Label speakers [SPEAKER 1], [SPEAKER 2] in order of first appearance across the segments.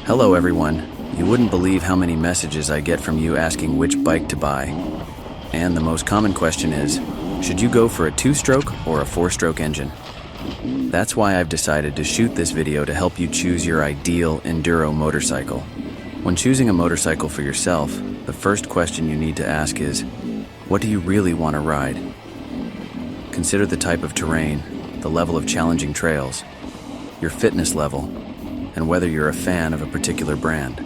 [SPEAKER 1] Hello everyone. You wouldn't believe how many messages I get from you asking which bike to buy. And the most common question is, should you go for a 2-stroke or a 4-stroke engine? That's why I've decided to shoot this video to help you choose your ideal enduro motorcycle. When choosing a motorcycle for yourself, the first question you need to ask is, what do you really want to ride? Consider the type of terrain, the level of challenging trails, your fitness level, and whether you're a fan of a particular brand.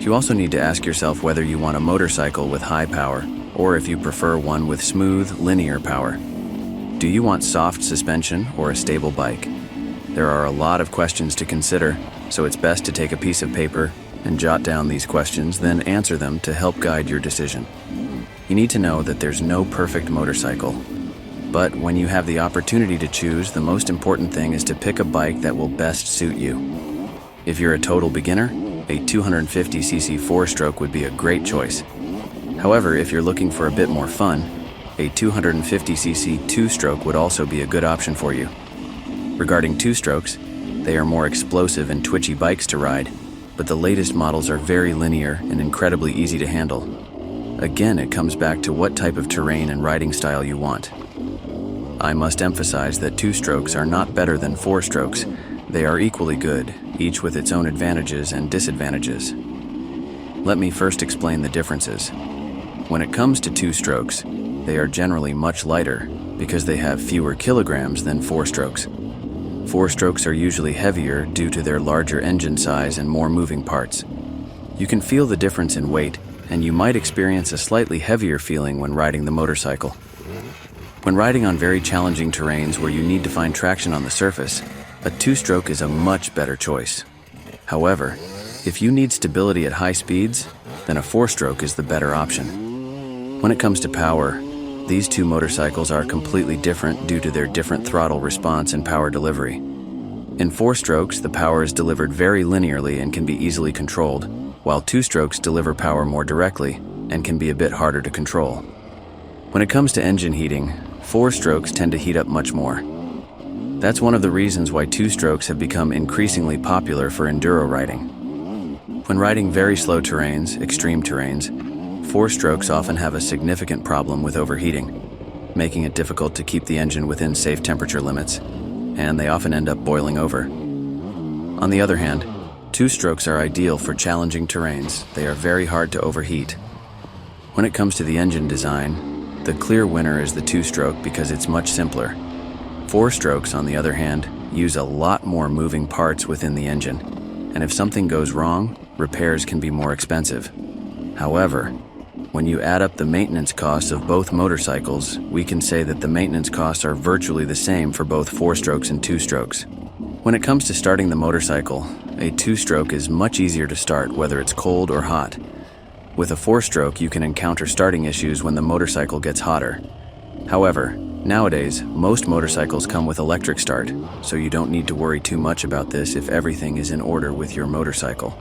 [SPEAKER 1] You also need to ask yourself whether you want a motorcycle with high power, or if you prefer one with smooth, linear power. Do you want soft suspension or a stable bike? There are a lot of questions to consider, so it's best to take a piece of paper and jot down these questions, then answer them to help guide your decision. You need to know that there's no perfect motorcycle. But when you have the opportunity to choose, the most important thing is to pick a bike that will best suit you. If you're a total beginner, a 250cc 4-stroke would be a great choice. However, if you're looking for a bit more fun, a 250cc 2-stroke would also be a good option for you. Regarding 2-strokes, they are more explosive and twitchy bikes to ride, but the latest models are very linear and incredibly easy to handle. Again, it comes back to what type of terrain and riding style you want. I must emphasize that 2-strokes are not better than 4-strokes. They are equally good, each with its own advantages and disadvantages. Let me first explain the differences. When it comes to 2-strokes, they are generally much lighter because they have fewer kilograms than 4-strokes. 4-strokes are usually heavier due to their larger engine size and more moving parts. You can feel the difference in weight, and you might experience a slightly heavier feeling when riding the motorcycle. When riding on very challenging terrains where you need to find traction on the surface, a 2-stroke is a much better choice. However, if you need stability at high speeds, then a 4-stroke is the better option. When it comes to power, these two motorcycles are completely different due to their different throttle response and power delivery. In 4-strokes, the power is delivered very linearly and can be easily controlled, while 2-strokes deliver power more directly and can be a bit harder to control. When it comes to engine heating, 4-strokes tend to heat up much more. That's one of the reasons why 2-strokes have become increasingly popular for enduro riding. When riding very slow terrains, extreme terrains, 4-strokes often have a significant problem with overheating, making it difficult to keep the engine within safe temperature limits, and they often end up boiling over. On the other hand, 2-strokes are ideal for challenging terrains. They are very hard to overheat. When it comes to the engine design, the clear winner is the 2-stroke because it's much simpler. 4-strokes, on the other hand, use a lot more moving parts within the engine, and if something goes wrong, repairs can be more expensive. However, when you add up the maintenance costs of both motorcycles, we can say that the maintenance costs are virtually the same for both 4-strokes and 2-strokes. When it comes to starting the motorcycle, a 2-stroke is much easier to start whether it's cold or hot. With a 4-stroke, you can encounter starting issues when the motorcycle gets hotter. However, nowadays, most motorcycles come with electric start, so you don't need to worry too much about this if everything is in order with your motorcycle.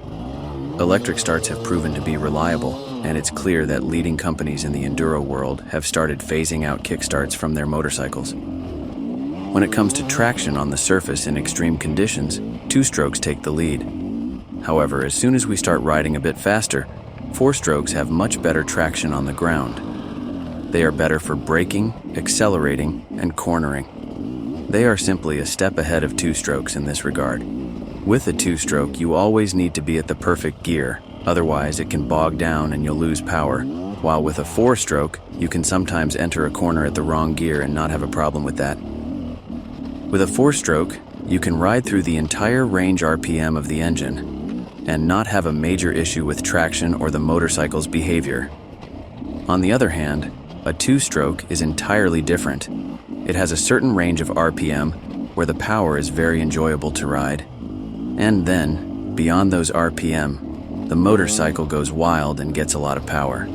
[SPEAKER 1] Electric starts have proven to be reliable, and it's clear that leading companies in the enduro world have started phasing out kickstarts from their motorcycles. When it comes to traction on the surface in extreme conditions, 2-strokes take the lead. However, as soon as we start riding a bit faster, 4-strokes have much better traction on the ground. They are better for braking, accelerating, and cornering. They are simply a step ahead of 2-strokes in this regard. With a 2-stroke, you always need to be at the perfect gear, otherwise it can bog down and you'll lose power, while with a 4-stroke, you can sometimes enter a corner at the wrong gear and not have a problem with that. With a 4-stroke, you can ride through the entire range RPM of the engine and not have a major issue with traction or the motorcycle's behavior. On the other hand, a 2-stroke is entirely different. It has a certain range of RPM where the power is very enjoyable to ride. And then, beyond those RPM, the motorcycle goes wild and gets a lot of power.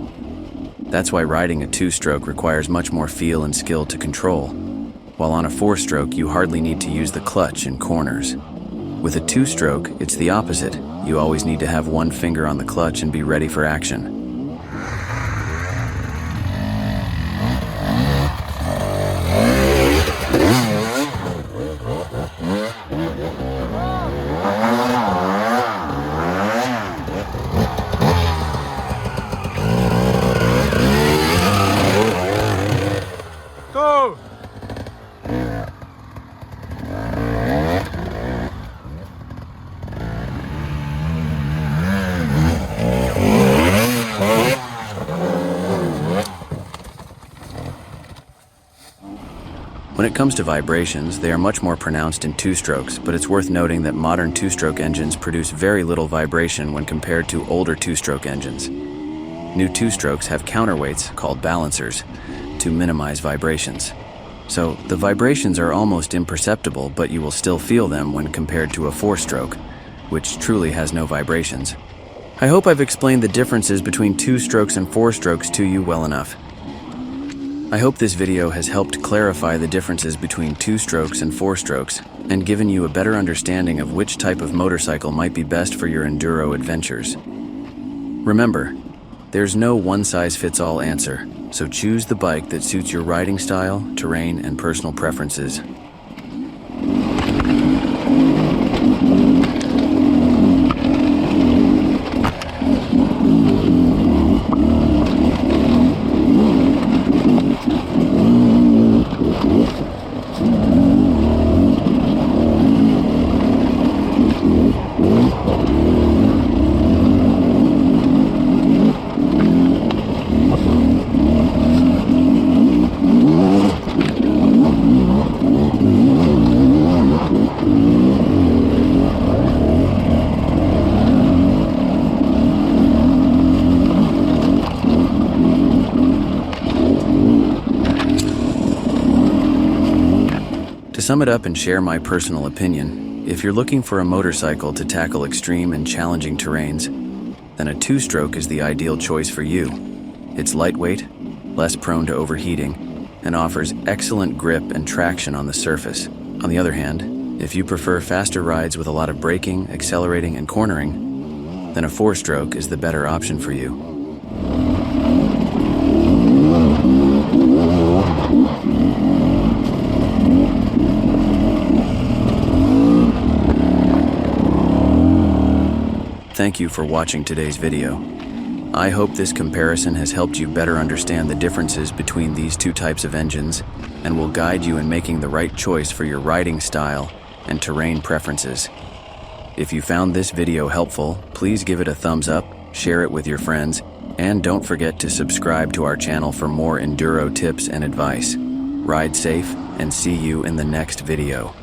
[SPEAKER 1] That's why riding a 2-stroke requires much more feel and skill to control, while on a 4-stroke you hardly need to use the clutch in corners. With a 2-stroke, it's the opposite. You always need to have one finger on the clutch and be ready for action.
[SPEAKER 2] Go!
[SPEAKER 1] When it comes to vibrations, they are much more pronounced in two-strokes, but it's worth noting that modern two-stroke engines produce very little vibration when compared to older two-stroke engines. New two-strokes have counterweights, called balancers, to minimize vibrations. So the vibrations are almost imperceptible, but you will still feel them when compared to a four-stroke, which truly has no vibrations. I hope I've explained the differences between two-strokes and four-strokes to you well enough. I hope this video has helped clarify the differences between two-strokes and four-strokes and given you a better understanding of which type of motorcycle might be best for your enduro adventures. Remember, there's no one-size-fits-all answer, so choose the bike that suits your riding style, terrain, and personal preferences. To sum it up and share my personal opinion, if you're looking for a motorcycle to tackle extreme and challenging terrains, then a two-stroke is the ideal choice for you. It's lightweight, less prone to overheating, and offers excellent grip and traction on the surface. On the other hand, if you prefer faster rides with a lot of braking, accelerating, and cornering, then a four-stroke is the better option for you. Thank you for watching today's video. I hope this comparison has helped you better understand the differences between these two types of engines and will guide you in making the right choice for your riding style and terrain preferences. If you found this video helpful, please give it a thumbs up, share it with your friends, and don't forget to subscribe to our channel for more enduro tips and advice. Ride safe and see you in the next video.